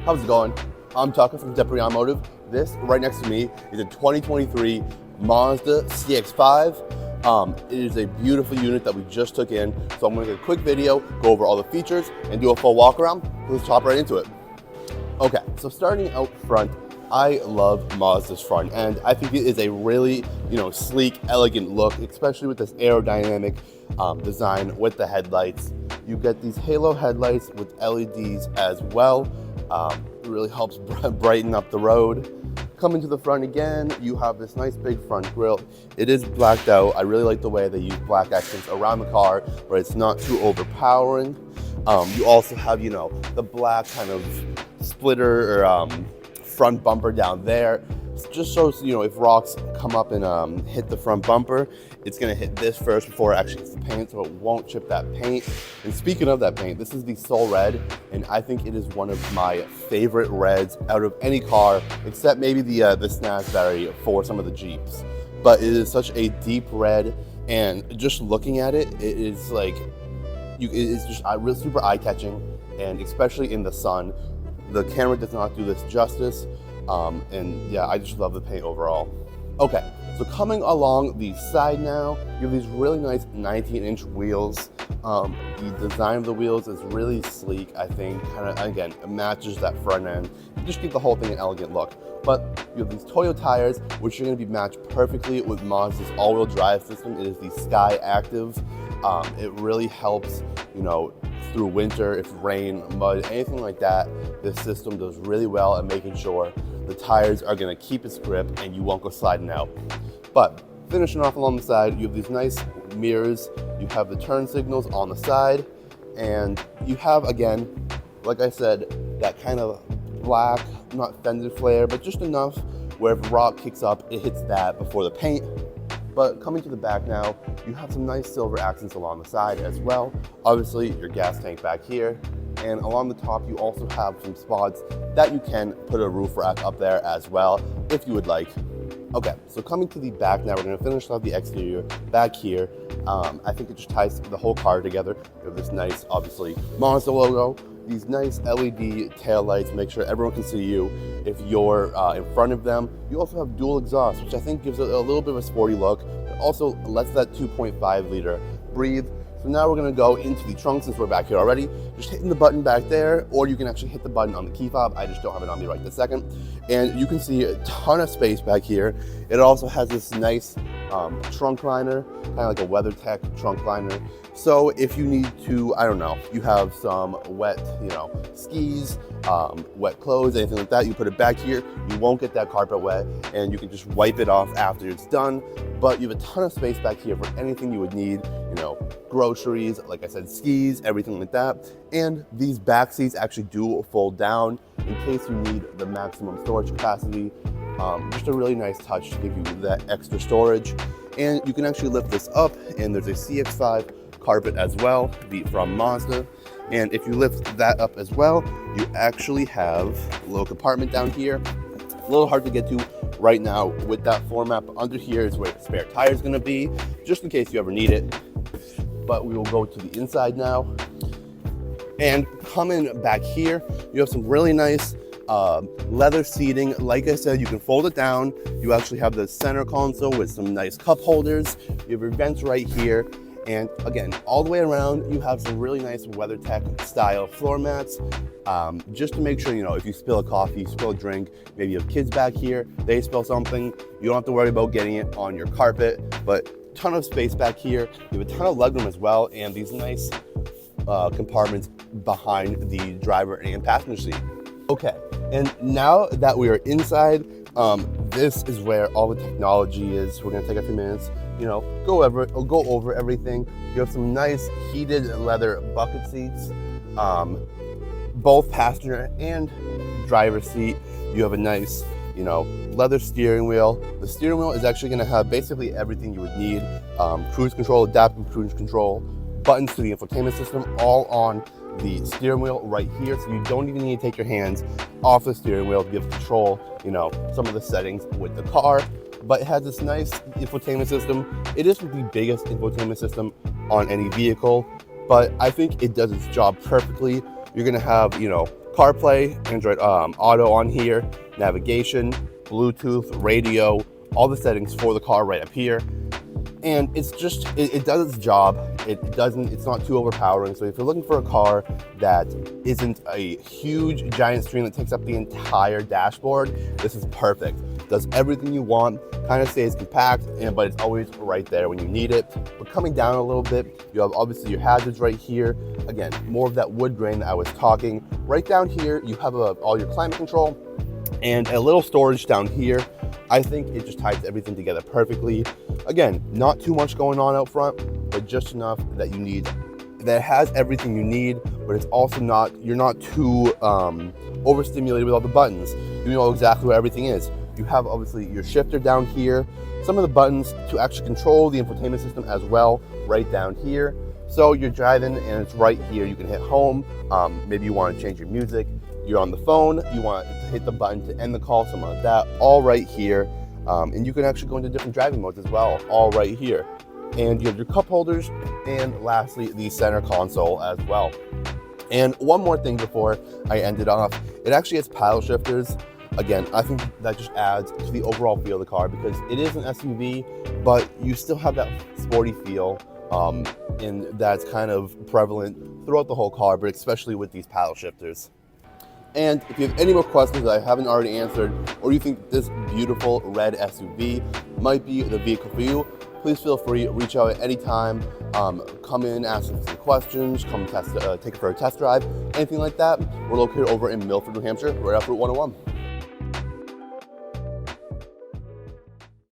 How's it going? I'm Tucker from Automotive. This right next to me is a 2023 Mazda CX5. It is a beautiful unit that we just took in, so I'm going to get a quick video, go over all the features, and do a full walk around. Let's hop right into it. Okay, so starting out front, I love Mazda's front end. I think it is a really, sleek, elegant look, especially with this aerodynamic design with the headlights. You get these halo headlights with LEDs as well. It really helps brighten up the road. Coming to the front again, you have this nice big front grille. It is blacked out. I really like the way they use black accents around the car where it's not too overpowering. You also have, the black kind of splitter or front bumper down there. Just so, if rocks come up and hit the front bumper, it's gonna hit this first before it actually hits the paint, so it won't chip that paint. And speaking of that paint, this is the Soul Red, and I think it is one of my favorite reds out of any car, except maybe the Snazberry for some of the Jeeps. But it is such a deep red, and just looking at it, it is like, it's just really super eye-catching, and especially in the sun. The camera does not do this justice. And yeah, I just love the paint overall. Okay, so coming along the side now, you have these really nice 19-inch wheels. The design of the wheels is really sleek, I think. Kind of, again, it matches that front end. Just give the whole thing an elegant look. But you have these Toyo tires, which are going to be matched perfectly with Mazda's all-wheel drive system. It is the Sky Active. It really helps, through winter, if rain, mud, anything like that. This system does really well at making sure the tires are going to keep its grip and you won't go sliding out. But finishing off along the side, you have these nice mirrors. You have the turn signals on the side, and you have, again, like I said, that kind of black, not fended flare, but just enough where if a rock kicks up, it hits that before the paint. But coming to the back now, you have some nice silver accents along the side as well. Obviously, your gas tank back here. And along the top, you also have some spots that you can put a roof rack up there as well, if you would like. Okay, so coming to the back now, we're gonna finish off the exterior back here. I think it just ties the whole car together. You have this nice, obviously, Mazda logo, these nice LED taillights, make sure everyone can see you if you're in front of them. You also have dual exhaust, which I think gives it a little bit of a sporty look. It also lets that 2.5 liter breathe. So now we're gonna go into the trunk since we're back here already. Just hitting the button back there, or you can actually hit the button on the key fob. I just don't have it on me right this second. And you can see a ton of space back here. It also has this nice trunk liner, kind of like a WeatherTech trunk liner. So if you need to, I don't know, you have some wet, skis, wet clothes, anything like that, you put it back here. You won't get that carpet wet, and you can just wipe it off after it's done. But you have a ton of space back here for anything you would need, groceries, like I said, skis, everything like that. And these back seats actually do fold down in case you need the maximum storage capacity. Just a really nice touch to give you that extra storage. And you can actually lift this up, and there's a CX5 carpet as well, from Mazda. And if you lift that up as well, you actually have a little compartment down here. A little hard to get to right now with that format, but under here is where the spare tire is going to be, just in case you ever need it. But we will go to the inside now. And coming back here, you have some really nice leather seating. Like I said, you can fold it down. You actually have the center console with some nice cup holders. You have your vents right here. And again, all the way around, you have some really nice WeatherTech style floor mats. Just to make sure, if you spill a coffee, you spill a drink, maybe you have kids back here, they spill something, you don't have to worry about getting it on your carpet. But ton of space back here. You have a ton of legroom as well, and these nice compartments behind the driver and passenger seat. Okay, and now that we are inside, this is where all the technology is. We're gonna take a few minutes, go over everything. You have some nice heated leather bucket seats, both passenger and driver seat. You have a nice, leather steering wheel. The steering wheel is actually gonna have basically everything you would need. Cruise control, adaptive cruise control, buttons to the infotainment system, all on the steering wheel right here. So you don't even need to take your hands off the steering wheel to be able to control, some of the settings with the car. But it has this nice infotainment system. It isn't the biggest infotainment system on any vehicle, but I think it does its job perfectly. You're gonna have, CarPlay, Android Auto on here, navigation, Bluetooth, radio, all the settings for the car right up here. And it's just, it does its job. It's not too overpowering. So if you're looking for a car that isn't a huge giant screen that takes up the entire dashboard, this is perfect. Does everything you want, kind of stays compact, but it's always right there when you need it. But coming down a little bit, you have obviously your hazards right here. Again, more of that wood grain that I was talking. Right down here, you have all your climate control and a little storage down here. I think it just ties everything together perfectly. Again, not too much going on out front, but just enough that you need, that has everything you need, but it's also not, you're not too overstimulated with all the buttons. You know exactly where everything is. You have obviously your shifter down here, some of the buttons to actually control the infotainment system as well, right down here. So you're driving and it's right here. You can hit home. Maybe you want to change your music. You're on the phone, you want to hit the button to end the call, something like that, all right here. And you can actually go into different driving modes as well, all right here. And you have your cup holders, and lastly, the center console as well. And one more thing before I end it off, it actually has paddle shifters. Again, I think that just adds to the overall feel of the car because it is an SUV, but you still have that sporty feel, and that's kind of prevalent throughout the whole car, but especially with these paddle shifters. And if you have any more questions that I haven't already answered, or you think this beautiful red SUV might be the vehicle for you, please feel free to reach out at any time. Come in, ask some questions, come take it for a test drive, anything like that. We're located over in Milford, New Hampshire, right off Route 101.